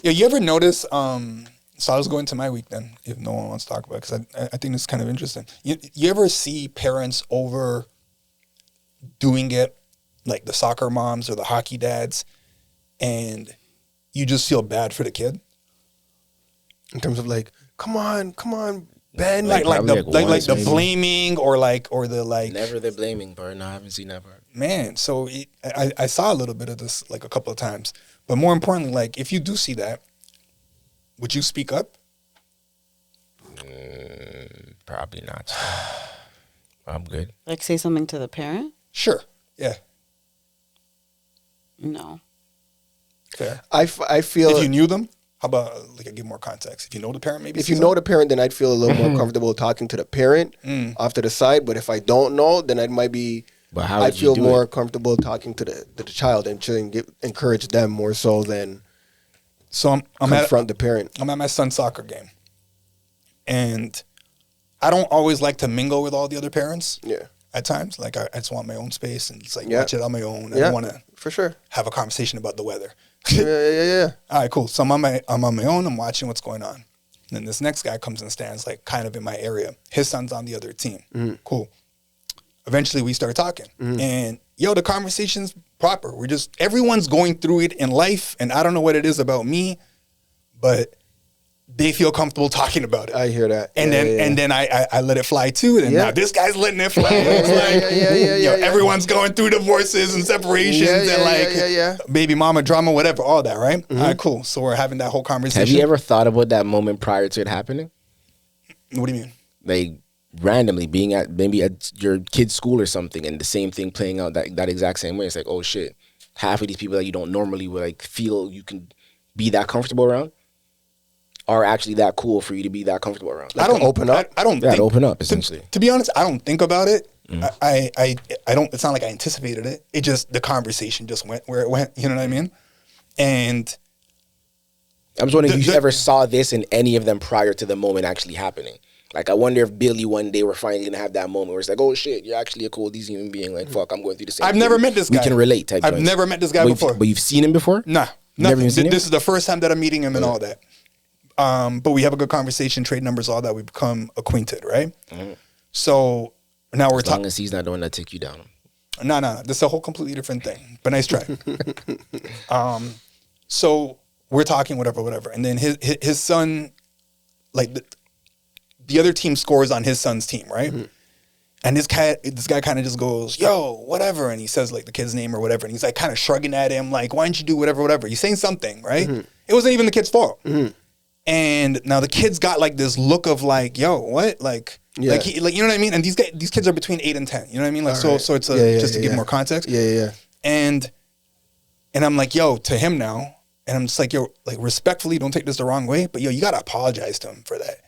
Yeah, you ever notice? So I was going to my week then, if no one wants to talk about it, because I think it's kind of interesting. You ever see parents overdoing it, like the soccer moms or the hockey dads, and you just feel bad for the kid? In terms of like, come on, Ben. Like the maybe. blaming or the like. Never the blaming part. No, I haven't seen that part. Man, so I saw a little bit of this like a couple of times. But more importantly, like if you do see that, would you speak up? Probably not. I'm good. Like say something to the parent? Sure. Yeah. No. Fair. I feel If you knew them, how about like I give more context? If you know the parent, maybe. if you know the parent, then I'd feel a little more comfortable talking to the parent off to the side. But if I don't know, then it might be. But how I would you feel do more it? comfortable talking to the child and encourage them more so than So I'm confront the parent. I'm at my son's soccer game, and I don't always like to mingle with all the other parents. Yeah. At times, like I just want my own space and it's like Yeah. watch it on my own. I Yeah, don't want to for sure. have a conversation about the weather. Yeah. All right, cool. So I'm on my own. I'm watching what's going on. And then this next guy comes and stands like kind of in my area. His son's on the other team. Cool. Eventually we start talking. And the conversation's proper. Everyone's going through it in life. And I don't know what it is about me, but they feel comfortable talking about it. I hear that. And then I let it fly too. And now this guy's letting it fly. It's like, everyone's going through divorces and separations and baby mama drama, whatever, all that, right? All right, cool. So we're having that whole conversation. Have you ever thought about that moment prior to it happening? What do you mean? Like randomly being at maybe at your kid's school or something and the same thing playing out that exact same way. It's like, oh shit, half of these people that you don't normally would like feel you can be that comfortable around are actually that cool for you to be that comfortable around. Like I don't open up. I don't Yeah, think, to open up essentially. to be honest, I don't think about it. I don't. It's not like I anticipated it. It just the conversation just went where it went. You know what I mean? And I'm just wondering if you ever saw this in any of them prior to the moment actually happening. Like, I wonder if Billy one day we're finally going to have that moment where it's like, oh, shit, you're actually a cool decent human being. Like, fuck, I'm going through the same I've thing. never met this guy. We can relate type I've joints. never met this guy before. But you've seen him before? Nah, Never nothing. even seen him? This is the first time that I'm meeting him and all that. But we have a good conversation, trade numbers, all that. We become acquainted, right? So now we're As long talking. as he's not the one that took you down. No. This is a whole completely different thing. But nice try. So we're talking, whatever. And then his son, like the other team scores on his son's team, right? And this guy kind of just goes, yo, whatever. And he says like the kid's name or whatever. And he's like kind of shrugging at him, like, why didn't you do whatever? He's saying something, right? It wasn't even the kid's fault. And now the kid's got like this look of like, yo, what? Like you know what I mean? And these kids are between 8 and 10. You know what I mean? Like, so it's just to give more context. Yeah. And I'm like, yo, to him now. And I'm just like, yo, like respectfully, don't take this the wrong way. But yo, you got to apologize to him for that.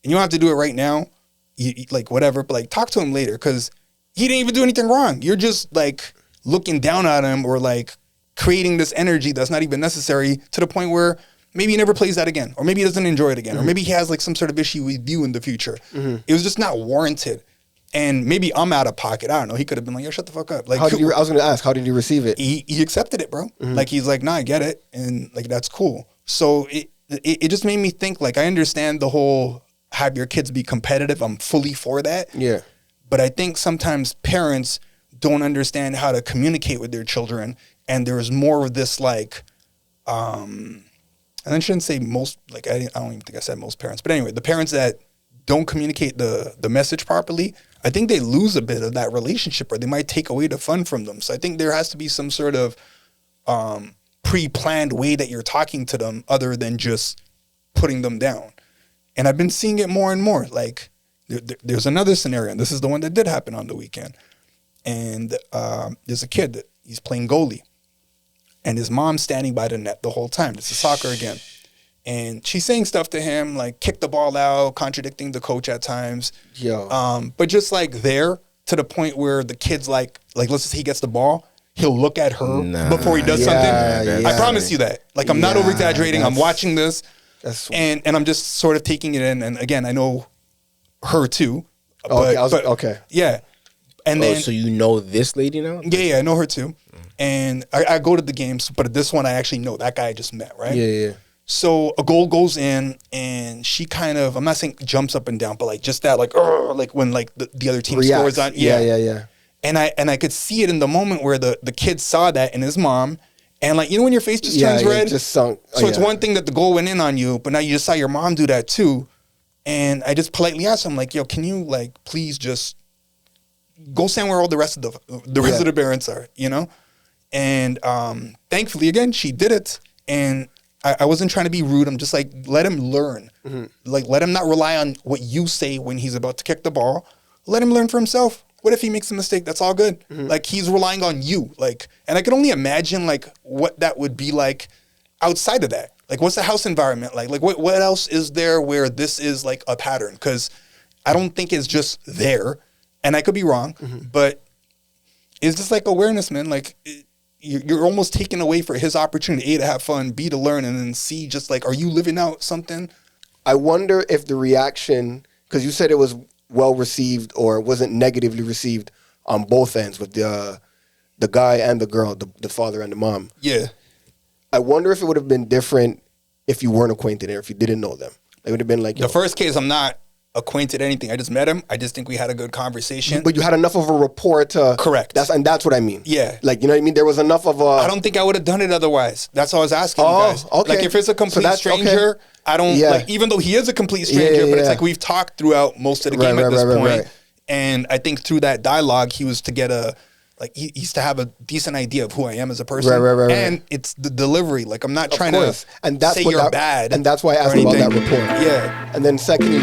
And you don't have to do it right now. You like whatever, but like talk to him later because he didn't even do anything wrong. You're just like looking down at him or like creating this energy that's not even necessary to the point where maybe he never plays that again, or maybe he doesn't enjoy it again, or maybe he has like some sort of issue with you in the future. It was just not warranted. And maybe I'm out of pocket. I don't know. He could have been like, yo, shut the fuck up. Like, I was going to ask, how did you receive it? He accepted it, bro. Like, he's like, nah, I get it. And like, that's cool. So it just made me think, like, I understand the whole have your kids be competitive. I'm fully for that. Yeah. But I think sometimes parents don't understand how to communicate with their children. And there's more of this like, and I shouldn't say most, like, I don't even think I said most parents. But anyway, the parents that don't communicate the message properly, I think they lose a bit of that relationship or they might take away the fun from them. So I think there has to be some sort of pre-planned way that you're talking to them other than just putting them down. And I've been seeing it more and more. Like, there's another scenario, and this is the one that did happen on the weekend. And there's a kid that he's playing goalie. And his mom's standing by the net the whole time. It's a soccer again. And she's saying stuff to him, like kick the ball out, contradicting the coach at times. But just like there to the point where the kid's like let's say he gets the ball, he'll look at her before he does something. I promise you that. Like, I'm not over exaggerating. I'm watching this and I'm just sort of taking it in. And again, I know her too. Okay. Yeah. And then, so you know this lady now? Yeah, I know her too. And I go to the games, but this one I actually know. That guy I just met, right? Yeah. So a goal goes in, and she kind of, I'm not saying jumps up and down, but like just that, like when like the other team Reacts. scores on. Yeah. And I could see it in the moment where the kid saw that and his mom, and like, you know when your face just turns red? It just sunk. So it's one thing that the goal went in on you, but now you just saw your mom do that too. And I just politely asked him, like, yo, can you like please just go stand where all the rest of the parents are, you know? And thankfully, again, she did it. And I wasn't trying to be rude. I'm just like, let him learn. Like, let him not rely on what you say when he's about to kick the ball. Let him learn for himself. What if he makes a mistake? That's all good. Like, he's relying on you. Like, and I could only imagine like what that would be like outside of that. Like, what's the house environment like? Like, what else is there where this is like a pattern? Because I don't think it's just there, and I could be wrong, but it's just like awareness, man. Like, you're almost taking away for his opportunity, A, to have fun, B, to learn, and then C, just like, are you living out something? I wonder if the reaction, because you said it was well received or wasn't negatively received on both ends with the guy and the girl, the father and the mom. Yeah. I wonder if it would have been different if you weren't acquainted or if you didn't know them. It would have been like... The first case, I'm not acquainted anything. I just met him. I just think we had a good conversation. But you had enough of a rapport to... Correct. That's what I mean. Yeah. Like, you know what I mean? There was enough of a... I don't think I would have done it otherwise. That's all I was asking you guys. Okay. Like, if it's a complete stranger, okay. I don't... Yeah. Like, even though he is a complete stranger, but it's like we've talked throughout most of the game at this point. Right. And I think through that dialogue, he was to get a... Like, he used to have a decent idea of who I am as a person. Right. And it's the delivery. Like, I'm not trying to say you're bad. And that's why I asked about that rapport. Yeah. And then secondly,